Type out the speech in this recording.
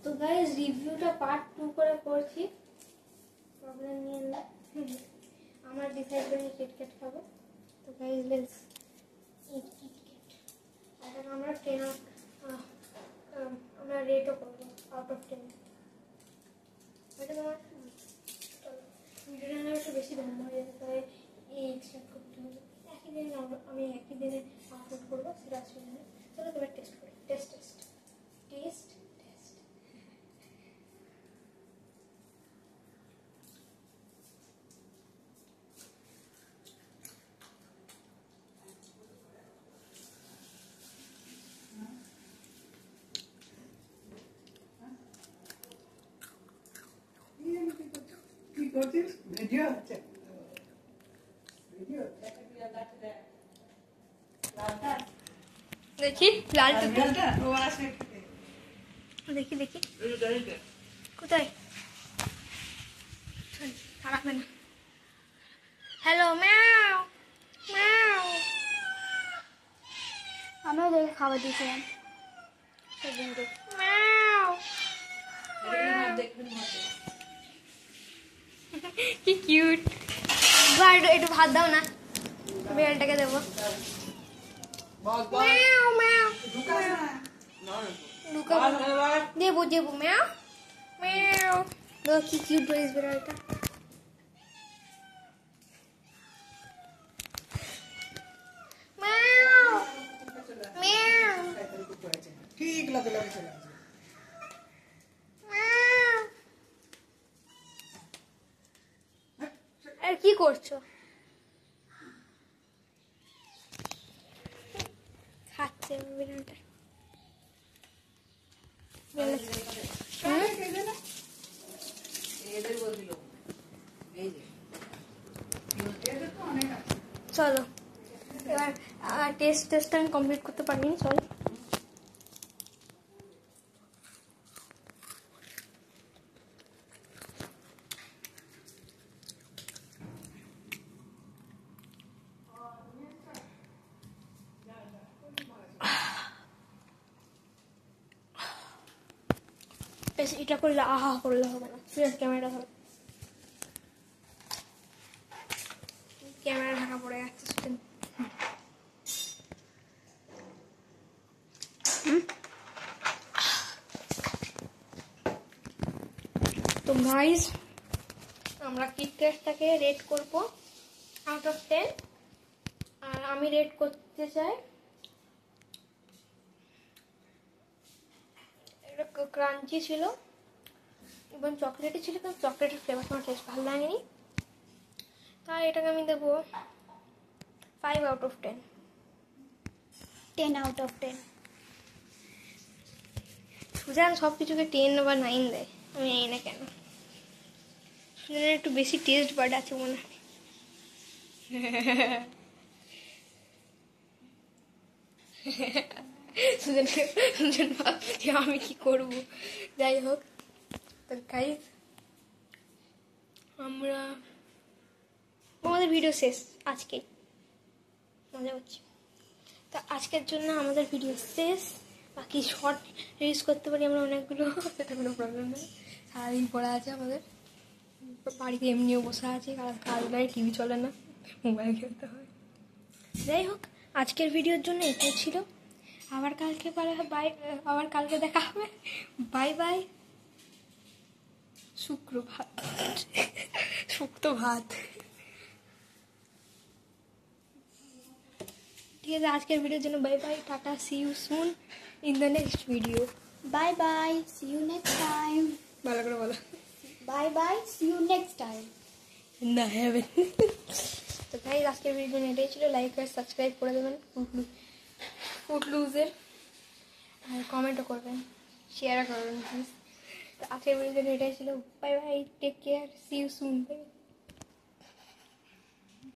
তো গাইস রিভিউটা পার্ট 2 করে করছি, প্রবলেম নিয়ে না। আমরা ডিসাইড করে কিটক্যাট খাবো। তো গাইস লেটস ইট কিটক্যাট। এখন আমরা 10 আমরা রেটও করবো আউট অফ 10। এটা তোমার ভিডিওটা একটু বেশি লম্বা হয়ে যাবে, তাই এই এক্সট্রাক্ট করতে হবে। একই দিনে আমি একই দিনে আপলোড করবো, সেটা আসলে না। চলো তোমার টেস্ট করি। Test test test test. Video দেখি লালটা দেখি দেখি কোথায় খারাপ না। হ্যালো ম্যাও ম্যাও। আমিও দেখে খাবার দিয়েছিলাম সেদিনকে। ম্যাও কি কিউট। একটু ভাত দাও না, বিড়ালটাকে দেবো। ম্যাও ম্যাও দেবো দেবো ম্যাও ম্যাও। কি কিউট বলিস বিড়ালটা। ম্যাও ম্যাও ঠিক লাগে চলে আসবে। ম্যাও। আর কি করছো? খাচ্ছে বিড়ালটা। চলো এবার টেস্ট আমি কমপ্লিট করতে পারিনি। চলো এটা করলে আহা করলে হবে না। ক্যামেরাটা ধরো, ক্যামেরা ঢাকা পড়ে যাচ্ছে। তো গাইস আমরা কিটক্যাটটাকে রেট করব আউট অফ 10। আর আমি রেট করতে চাই, এটা ক্রাঞ্চি ছিল এবং চকলেটই ছিল, কিন্তু চকলেটের ফ্লেভারটা আমার টেস্ট ভালো লাগেনি, তাই এটাকে আমি দেবো 5 out of 10। 10 out of 10। Susan সব কিছুকে 10 বা 9 দেয়, আমি জানি না কেন। সুজানের একটু বেশি টেস্ট বার্ড আছে মনে হয়। সুজন ভাবছে আমি কি করব। যাই হোক, তো গাইস আমাদের ভিডিও শেষ আজকে। মজা হচ্ছে। তো আজকের জন্য আমাদের ভিডিও শেষ। বাকি শর্ট রিলিজ করতে পারি আমরা অনেকগুলো, সেটা কোনো প্রবলেম নেই। সারাদিন পড়া আছে আমাদের, বাড়িতে এমনিও বসে আছি, কাজ নাই, টিভি চলে না, মোবাইল খেলতে হয়। যাই হোক, আজকের ভিডিওর জন্য এটাই ছিল। আবার কালকে দেখা হবে। Bye bye. সুপ্রভাত। সুপ্রভাত। ঠিক আছে, আজকের ভিডিওর জন্য বাই বাই, টাটা, see you soon in the next video. Bye bye, see you next time. ভালো করে বলো। Bye bye, see you next time. না হ্যাভেন। তো গাইস আজকের ভিডিওর জন্য এটাই ছিল। লাইক আর সাবস্ক্রাইব করে দেবেন ফুটলুজের, আর কমেন্টও করবেন, শেয়ারও করবেন প্লিজ। তো আজকের ভিডিওর জন্য এটাই ছিল। Bye bye, take care, see you soon.